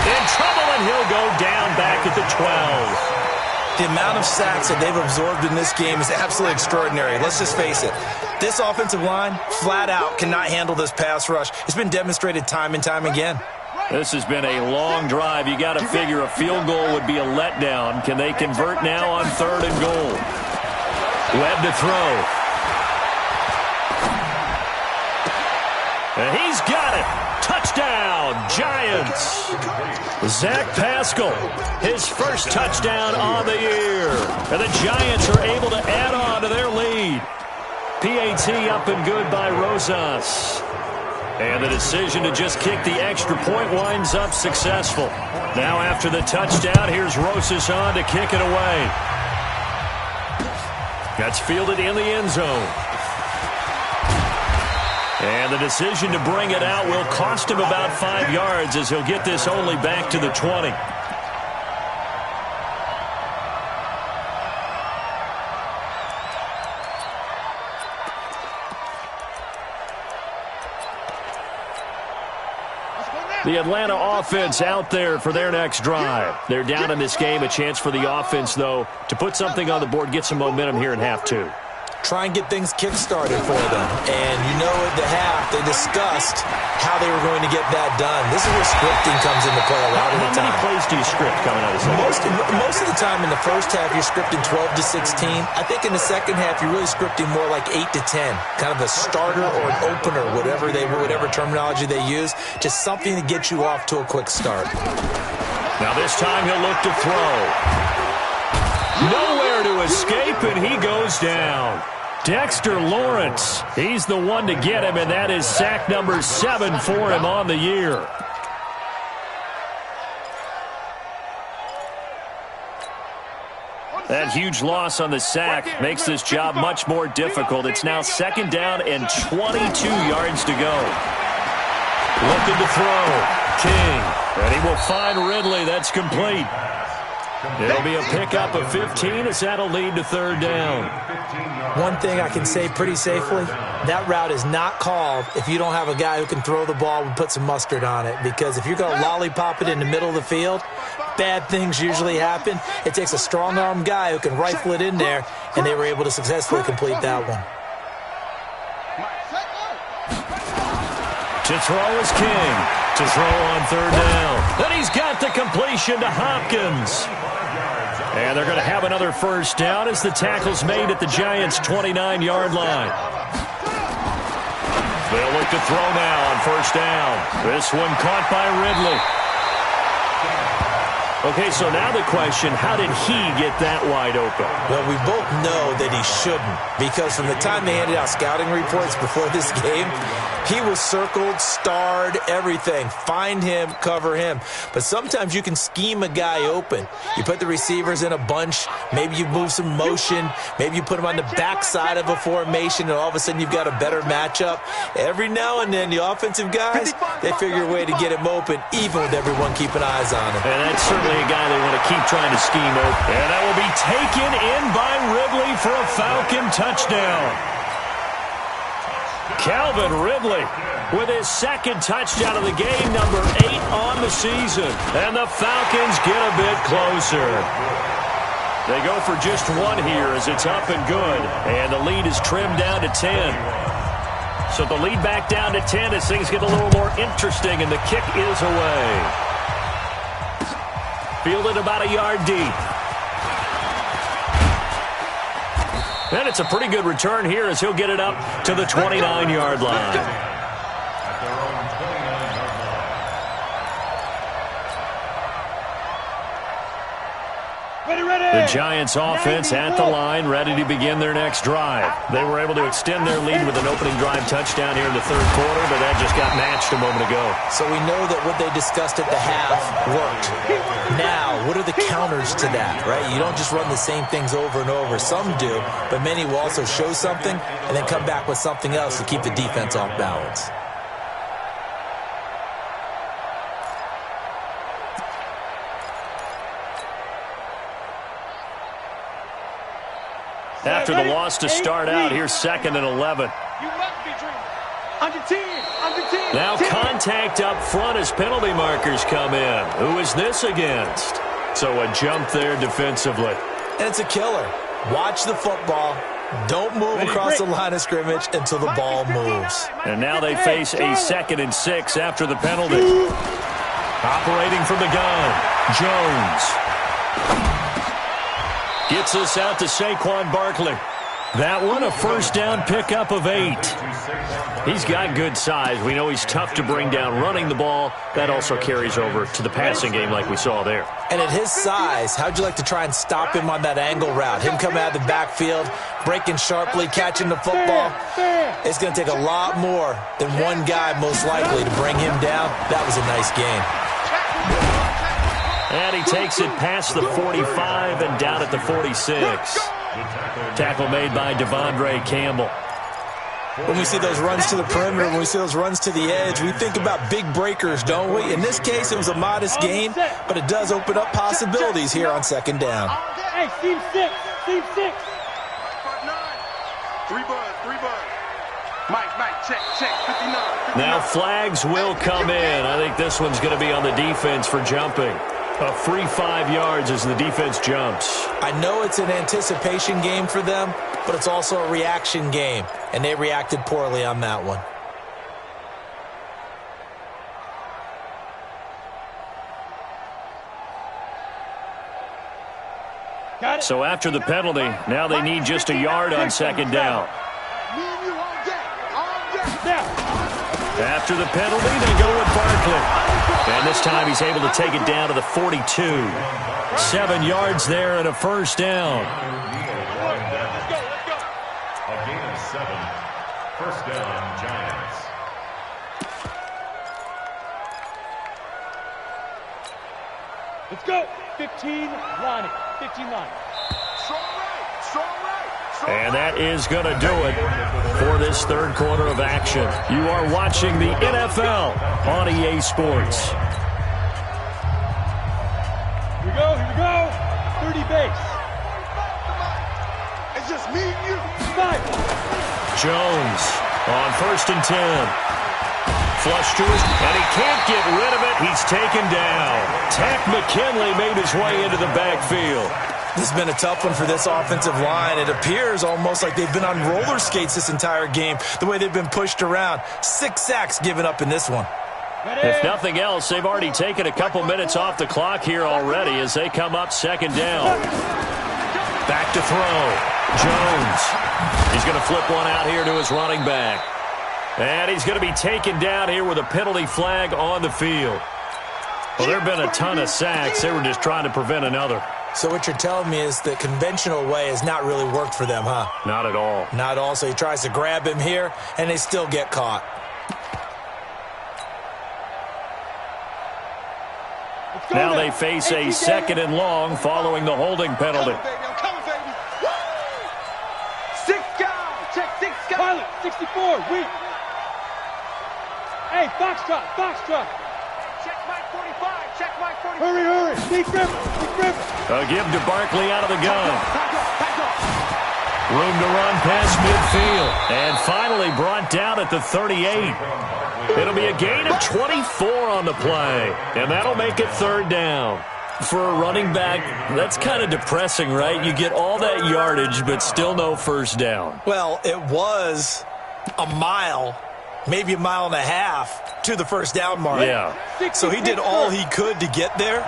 S1: In trouble, and he'll go down back at the 12.
S2: The amount of sacks that they've absorbed in this game is absolutely extraordinary. Let's just face it. This offensive line, flat out, cannot handle this pass rush. It's been demonstrated time and time again.
S1: This has been a long drive. You got to figure a field goal would be a letdown. Can they convert now on third and goal? Webb to throw. And he's got it. Touchdown, Giants. Zach Pascal, his first touchdown on the year. And the Giants are able to add on to their lead. PAT up and good by Rosas. And the decision to just kick the extra point winds up successful. Now after the touchdown, here's Rosas on to kick it away. That's fielded in the end zone. And the decision to bring it out will cost him about 5 yards as he'll get this only back to the 20. The Atlanta offense out there for their next drive. They're down in this game. A chance for the offense, though, to put something on the board, get some momentum here in half two.
S2: Try and get things kick-started for them. And you know at the half, they discussed how they were going to get that done. This is where scripting comes into play a lot of the time.
S1: How many plays do you script coming out of this?
S2: Most of the time in the first half, you're scripting 12 to 16. I think in the second half, you're really scripting more like 8 to 10. Kind of a starter or an opener, whatever terminology they use. Just something to get you off to a quick start.
S1: Now this time he'll look to throw. Nowhere to escape, and he goes down. Dexter Lawrence, he's the one to get him, and that is sack number 7 for him on the year. That huge loss on the sack makes this job much more difficult. It's now second down and 22 yards to go. Looking to throw. King, and he will find Ridley. That's complete. It'll be a pickup of 15 as that'll lead to third down.
S2: One thing I can say pretty safely, that route is not called if you don't have a guy who can throw the ball and put some mustard on it. Because if you're going to lollipop it in the middle of the field, bad things usually happen. It takes a strong-arm guy who can rifle it in there, and they were able to successfully complete that one.
S1: To throw is King. To throw on third down. Then he's got the completion to Hopkins. And they're going to have another first down as the tackle's made at the Giants' 29-yard line. They'll look to throw now on first down. This one caught by Ridley. Okay, so now the question, how did he get that wide open?
S2: Well, we both know that he shouldn't, because from the time they handed out scouting reports before this game, he was circled, starred, everything. Find him, cover him. But sometimes you can scheme a guy open. You put the receivers in a bunch, maybe you move some motion, maybe you put him on the backside of a formation, and all of a sudden you've got a better matchup. Every now and then, the offensive guys, they figure a way to get him open, even with everyone keeping eyes on him.
S1: And that's certainly a guy they want to keep trying to scheme open. And that will be taken in by Ridley for a Falcon touchdown. Calvin Ridley with his second touchdown of the game, number 8 on the season. And the Falcons get a bit closer. They go for just one here as it's up and good. And the lead is trimmed down to 10. So the lead back down to 10 as things get a little more interesting, and the kick is away. Fielded about a yard deep. And it's a pretty good return here as he'll get it up to the 29-yard line. The Giants offense at the line, ready to begin their next drive. They were able to extend their lead with an opening drive touchdown here in the third quarter, but that just got matched a moment ago.
S2: So we know that what they discussed at the half worked. Now, what are the counters to that, right? You don't just run the same things over and over. Some do, but many will also show something and then come back with something else to keep the defense off balance.
S1: After the loss to start out, here's 2nd and 11.
S3: You must be dreaming. Under 10.
S1: Now contact up front as penalty markers come in. Who is this against? So a jump there defensively.
S2: And it's a killer. Watch the football. Don't move across the line of scrimmage until the ball moves.
S1: And now they face a 2nd and 6 after the penalty. Operating from the gun, Jones. Gets us out to Saquon Barkley. That one, a first down pickup of 8. He's got good size. We know he's tough to bring down running the ball. That also carries over to the passing game like we saw there.
S2: And at his size, how'd you like to try and stop him on that angle route? Him coming out of the backfield, breaking sharply, catching the football. It's going to take a lot more than one guy most likely to bring him down. That was a nice game.
S1: And he takes it past the 45 and down at the 46. Tackle made by Devondre Campbell.
S2: When we see those runs to the perimeter, when we see those runs to the edge, we think about big breakers, don't we? In this case, it was a modest gain, but it does open up possibilities here on 2nd down.
S3: Hey, Steve 6. 3 buzz. Mike, check, 59.
S1: Now flags will come in. I think this one's going to be on the defense for jumping. A free 5 yards as the defense jumps.
S2: I know it's an anticipation game for them, but it's also a reaction game, and they reacted poorly on that one.
S1: So after the penalty, now they need just a yard on 2nd down. After the penalty, they go with Barkley. And this time he's able to take it down to the 42. 7 yards there and a first down.
S4: A gain of 7. First down, Giants.
S3: Let's go. 15 Lonnie. 15 Lonnie.
S1: And that is going to do it for this third quarter of action. You are watching the NFL on EA Sports.
S3: Here we go. 30 base. It's just me and you. 5.
S1: Jones on 1st and 10. Flush to his, and he can't get rid of it. He's taken down. Takk McKinley made his way into the backfield.
S2: This has been a tough one for this offensive line. It appears almost like they've been on roller skates this entire game, the way they've been pushed around. 6 sacks given up in this one.
S1: If nothing else, they've already taken a couple minutes off the clock here already as they come up 2nd down. Back to throw. Jones. He's going to flip one out here to his running back. And he's going to be taken down here with a penalty flag on the field. Well, there have been a ton of sacks. They were just trying to prevent another.
S2: So what you're telling me is the conventional way has not really worked for them, huh?
S1: Not at all.
S2: Not at all. So he tries to grab him here, and they still get caught.
S1: Now they face a 2nd and long following the holding penalty.
S3: I'm coming, baby. Woo! 6 guys. Check 6 guys. Pilot, 64, weak. Hey, Foxtrot. Check Mike 45, check Mike 45. Hurry. Deep grip.
S1: A give to Barkley out of the gun. Room to run past midfield. And finally brought down at the 38. It'll be a gain of 24 on the play. And that'll make it 3rd down. For a running back, that's kind of depressing, right? You get all that yardage, but still no first down.
S2: Well, it was a mile, maybe a mile and a half to the first down mark.
S1: Yeah.
S2: So he did all he could to get there.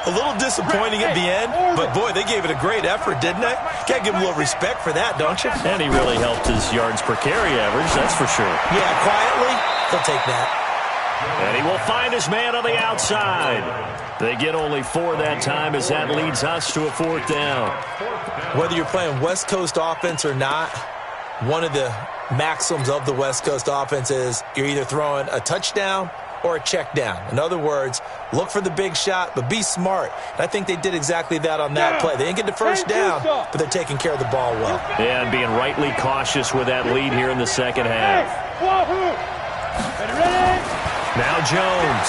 S2: A little disappointing at the end, but boy, they gave it a great effort, didn't they? Gotta give him a little respect for that, don't you?
S1: And he really helped his yards per carry average, that's for sure.
S2: Yeah, quietly, they'll take that.
S1: And he will find his man on the outside. They get only 4 that time as that leads us to a 4th down.
S2: Whether you're playing West Coast offense or not, one of the maxims of the West Coast offense is you're either throwing a touchdown or a check down. In other words, look for the big shot, but be smart. And I think they did exactly that on that play. They didn't get the first down, but they're taking care of the ball well.
S1: Yeah, and being rightly cautious with that lead here in the second half. Now Jones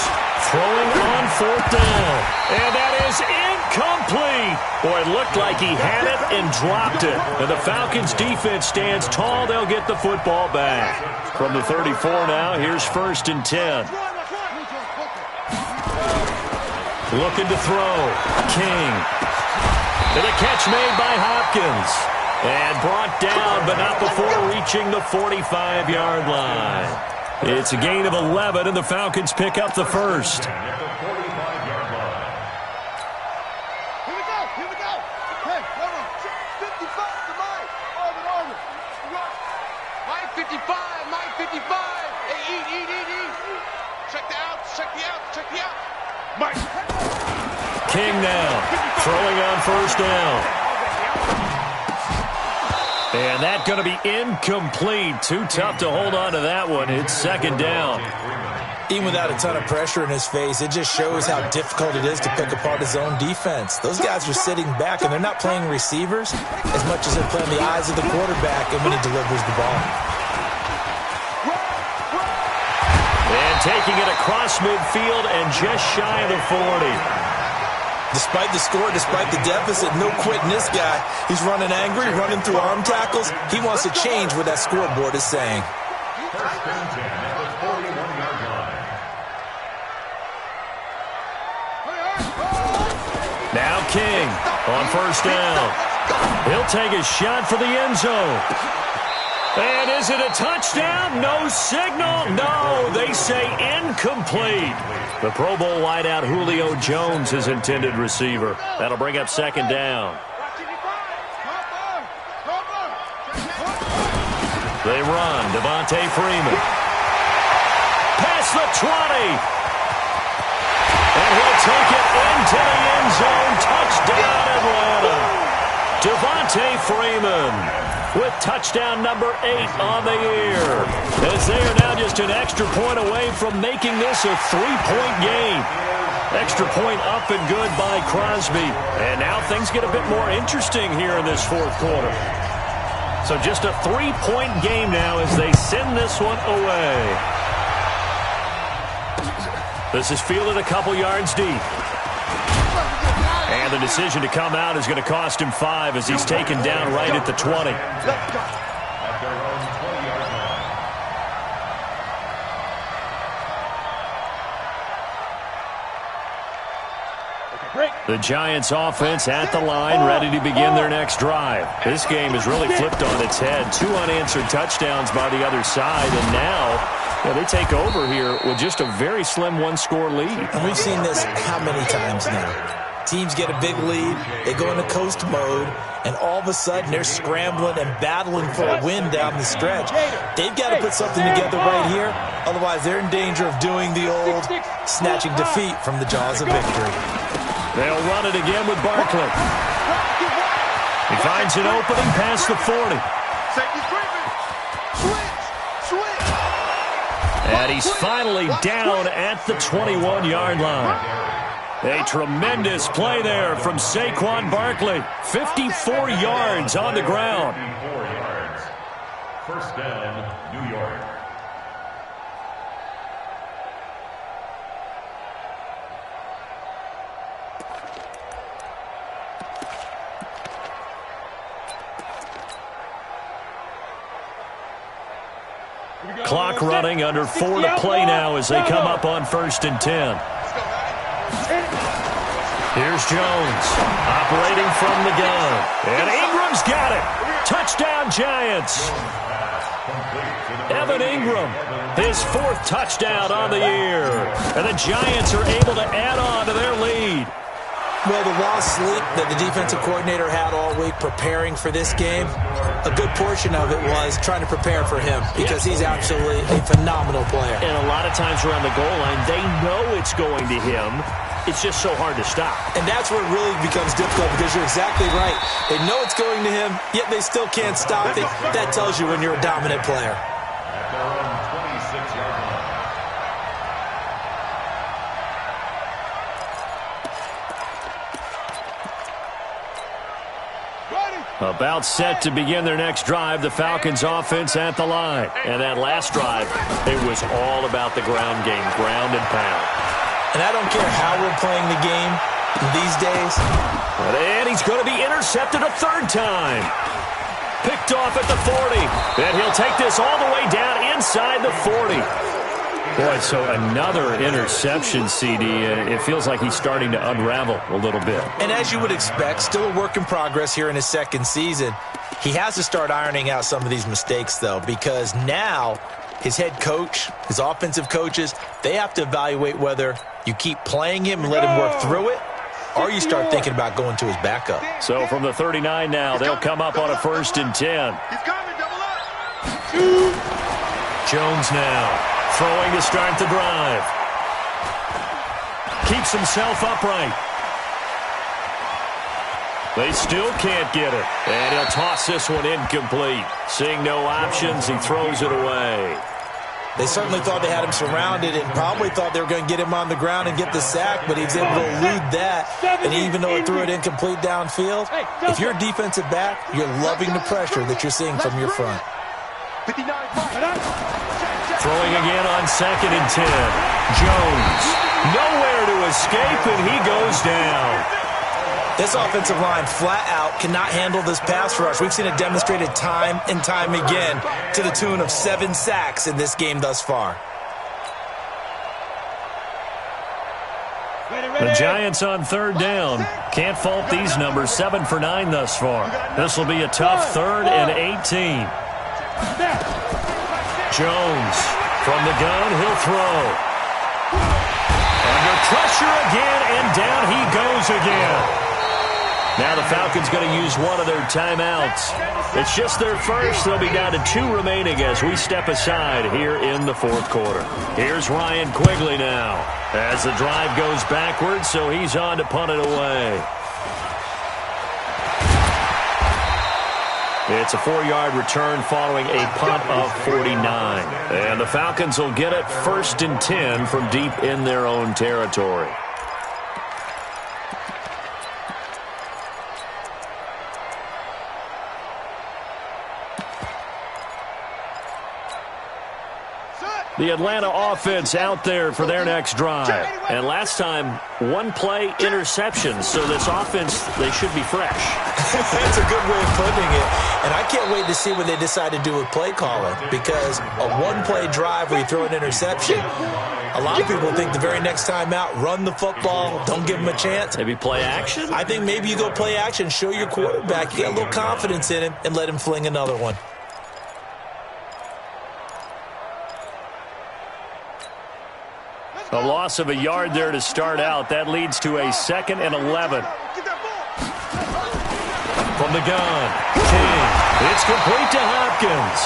S1: throwing on 4th down. And that is incomplete. Boy, it looked like he had it and dropped it. And the Falcons defense stands tall. They'll get the football back. From the 34 now, here's 1st and 10. Looking to throw. King. And a catch made by Hopkins. And brought down, but not before reaching the 45-yard line. It's a gain of 11, and the Falcons pick up the first.
S3: Here we go. Hey, hold on. 55 to Mike. Arvin. Mike 55. Hey, eat. Check the out. Mike.
S1: King now throwing on 1st down. And that's going to be incomplete. Too tough to hold on to that one. It's 2nd down.
S2: Even without a ton of pressure in his face, it just shows how difficult it is to pick apart his own defense. Those guys are sitting back, and they're not playing receivers as much as they're playing the eyes of the quarterback and when he delivers the ball.
S1: And taking it across midfield and just shy of the 40.
S2: Despite the score, despite the deficit, no quitting this guy. He's running angry, running through arm tackles. He wants to change what that scoreboard is saying.
S1: Now King on 1st down. He'll take a shot for the end zone. And is it a touchdown? No signal. No, they say incomplete. The Pro Bowl wideout Julio Jones, his intended receiver. That'll bring up 2nd down. They run. Devontae Freeman. Past the 20. And he'll take it into the end zone. Touchdown, Atlanta. Devontae Freeman with touchdown number 8 on the year. As they are now just an extra point away from making this a 3-point game. Extra point up and good by Crosby. And now things get a bit more interesting here in this 4th quarter. So just a 3-point game now as they send this one away. This is fielded a couple yards deep. And the decision to come out is going to cost him 5 as he's taken down right at the 20. The Giants offense at the line, ready to begin their next drive. This game has really flipped on its head. 2 unanswered touchdowns by the other side, and now they take over here with just a very slim 1-score lead.
S2: And we've seen this how many times now? teams get a big lead, they go into coast mode, and all of a sudden they're scrambling and battling for a win down the stretch. They've got to put something together right here, otherwise they're in danger of doing the old snatching defeat from the jaws of victory.
S1: They'll run it again with Barkley. He finds an opening past the 40. And he's finally down at the 21-yard line. A tremendous play there from Saquon Barkley. 54 yards on the ground.
S4: 54 yards. First down, New York.
S1: Clock running, under 4 to play now as they come up on 1st and 10. Here's Jones, operating from the gun. And Ingram's got it. Touchdown, Giants. Evan Ingram, his 4th touchdown on the year. And the Giants are able to add on to their lead.
S2: Well, the lost sleep that the defensive coordinator had all week preparing for this game, a good portion of it was trying to prepare for him because he's absolutely a phenomenal player.
S1: And a lot of times around the goal line, they know it's going to him. It's just so hard to stop.
S2: And that's where it really becomes difficult because you're exactly right. They know it's going to him, yet they still can't stop it. That tells you when you're a dominant player.
S4: At their own 26-yard line.
S1: About set to begin their next drive, the Falcons offense at the line. And that last drive, it was all about the ground game, ground and pound.
S2: And I don't care how we're playing the game these days.
S1: And he's going to be intercepted a 3rd time. Picked off at the 40. And he'll take this all the way down inside the 40. Boy, so another interception, CD. It feels like he's starting to unravel a little bit.
S2: And as you would expect, still a work in progress here in his 2nd season. He has to start ironing out some of these mistakes, though, because now his head coach, his offensive coaches, they have to evaluate whether you keep playing him and let him work through it, or you start thinking about going to his backup.
S1: So from the 39 now, they'll come up on a 1st and 10. Jones now. Throwing to start the drive. Keeps himself upright. They still can't get it. And he'll toss this one incomplete. Seeing no options, he throws it away.
S2: They certainly thought they had him surrounded and probably thought they were going to get him on the ground and get the sack, but he was able to elude that. And even though he threw it incomplete downfield, if you're a defensive back, you're loving the pressure that you're seeing from your front.
S1: Throwing again on 2nd and 10. Jones, nowhere to escape, and he goes down.
S2: This offensive line flat out cannot handle this pass rush. We've seen it demonstrated time and time again to the tune of 7 sacks in this game thus far.
S1: The Giants on 3rd down. Can't fault these numbers. 7 for 9 thus far. This will be a tough 3rd and 18. Jones from the gun, he'll throw. Under pressure again, and down he goes again. Now the Falcons going to use one of their timeouts. It's just their first. They'll be down to 2 remaining as we step aside here in the 4th quarter. Here's Ryan Quigley now as the drive goes backwards, so he's on to punt it away. It's a 4-yard return following a punt of 49. And the Falcons will get it 1st and 10 from deep in their own territory. The Atlanta offense out there for their next drive. And last time, 1-play interception. So this offense, they should be fresh.
S2: That's a good way of putting it. And I can't wait to see what they decide to do with play calling. Because a 1-play drive where you throw an interception, a lot of people think the very next time out, run the football, don't give them a chance.
S1: Maybe play action?
S2: I think maybe you go play action, show your quarterback, you get a little confidence in him, and let him fling another one.
S1: A loss of a yard there to start out. That leads to a 2nd and 11. From the gun, King. It's complete to Hopkins.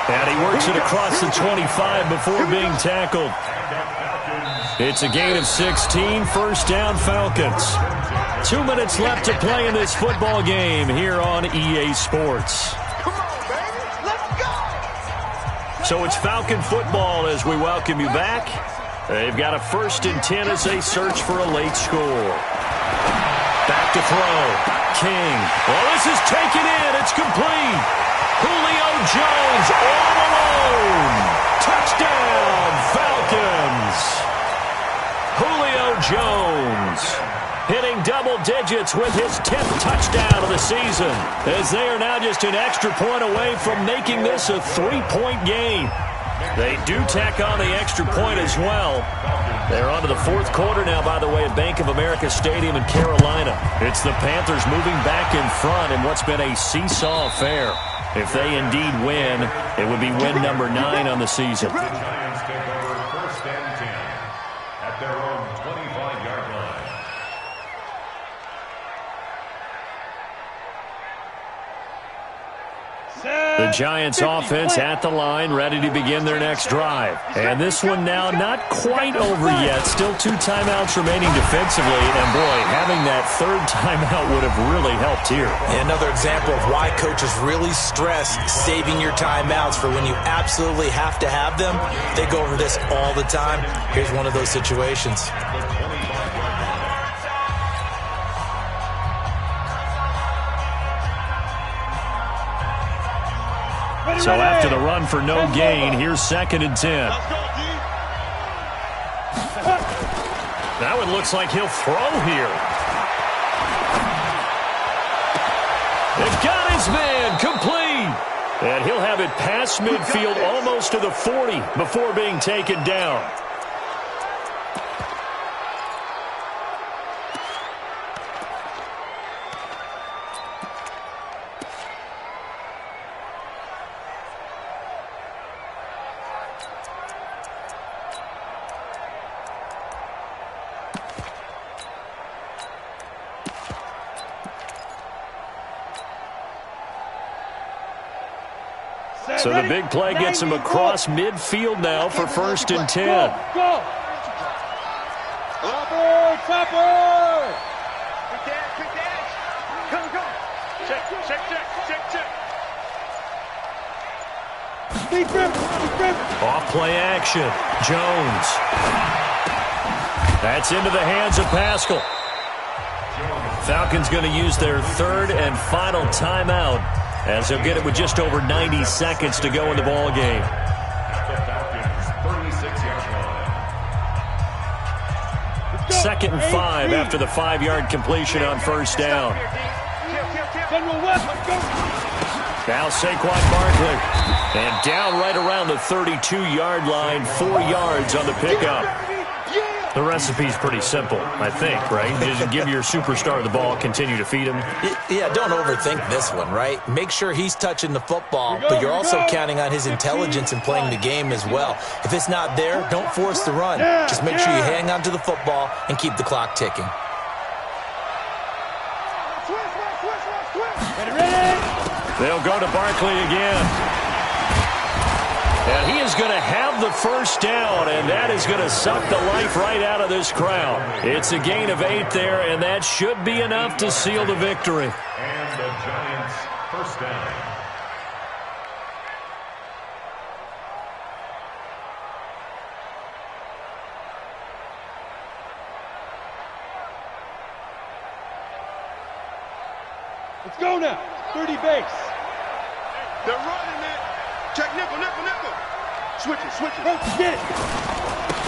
S1: And he works it across the 25 before being tackled. It's a gain of 16, first down Falcons. 2 minutes left to play in this football game here on EA Sports.
S3: Come on, baby. Let's go.
S1: So it's Falcon football as we welcome you back. They've got a 1st and 10 as they search for a late score. Back to throw. King. Well, this is taken in. It's complete. Julio Jones all alone. Touchdown, Falcons. Julio Jones hitting double digits with his 10th touchdown of the season, as they are now just an extra point away from making this a 3-point game. They do tack on the extra point as well. They're on to the 4th quarter now, by the way, at Bank of America Stadium in Carolina. It's the Panthers moving back in front in what's been a seesaw affair. If they indeed win, it would be win number 9 on the season.
S4: The Giants take over 1st and 10 at their own 25-yard line.
S1: The Giants offense at the line, ready to begin their next drive. And this one now not quite over yet. Still 2 timeouts remaining defensively. And boy, having that 3rd timeout would have really helped here.
S2: Another example of why coaches really stress saving your timeouts for when you absolutely have to have them. They go over this all the time. Here's one of those situations.
S1: So after the run for no gain, here's 2nd and 10. That one looks like he'll throw here. They've got his man complete. And he'll have it past midfield almost to the 40 before being taken down. So the big play gets him across midfield now for 1st and 10.
S3: Go. Chopper, chopper. Quick dash. Come. Check. Deep grip.
S1: Off play action. Jones. That's into the hands of Pascal. Falcons going to use their 3rd and final timeout, as they'll get it with just over 90 seconds to go in the ball game.
S4: The Falcons, 36-yard line.
S1: 2nd and 5 after the 5-yard completion on 1st down. Now Saquon Barkley. And down right around the 32-yard line, 4 yards on the pickup. The recipe's pretty simple, I think, right? Just give your superstar the ball, continue to feed him.
S2: Yeah, don't overthink this one, right? Make sure he's touching the football, but you're also counting on his intelligence in playing the game as well. If it's not there, don't force the run. Just make sure you hang on to the football and keep the clock ticking.
S1: They'll go to Barkley again. And he is going to have the 1st down, and that is going to suck the life right out of this crowd. It's a gain of 8 there, and that should be enough to seal the victory.
S4: And the Giants, 1st down.
S3: Let's go now. 30 base. They're running it. Check nickel. Switch it. Get it.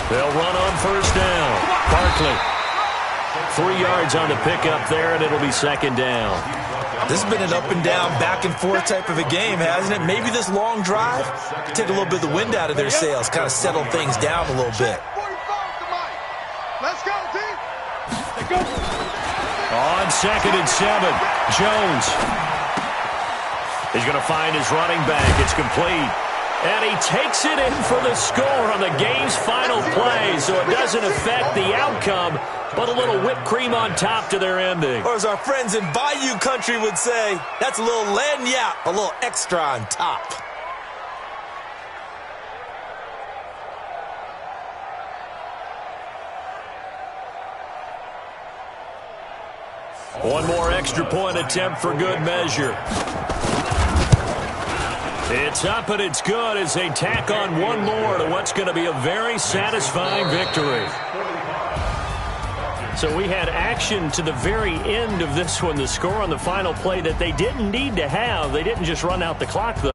S1: They'll run on 1st down. Barkley. 3 yards on the pickup there, and it'll be 2nd down.
S2: This has been an up and down, back and forth type of a game, hasn't it? Maybe this long drive, take a little bit of the wind out of their sails, kind of settle things down a little bit.
S3: Let's go, team.
S1: On 2nd and 7, Jones. He's going to find his running back. It's complete. And he takes it in for the score on the game's final play, so it doesn't affect the outcome, but a little whipped cream on top to their ending.
S2: Or as our friends in Bayou Country would say, that's a little lagniappe, a little extra on top.
S1: One more extra point attempt for good measure. It's up and it's good as they tack on one more to what's going to be a very satisfying victory. So we had action to the very end of this one, the score on the final play that they didn't need to have. They didn't just run out the clock, though.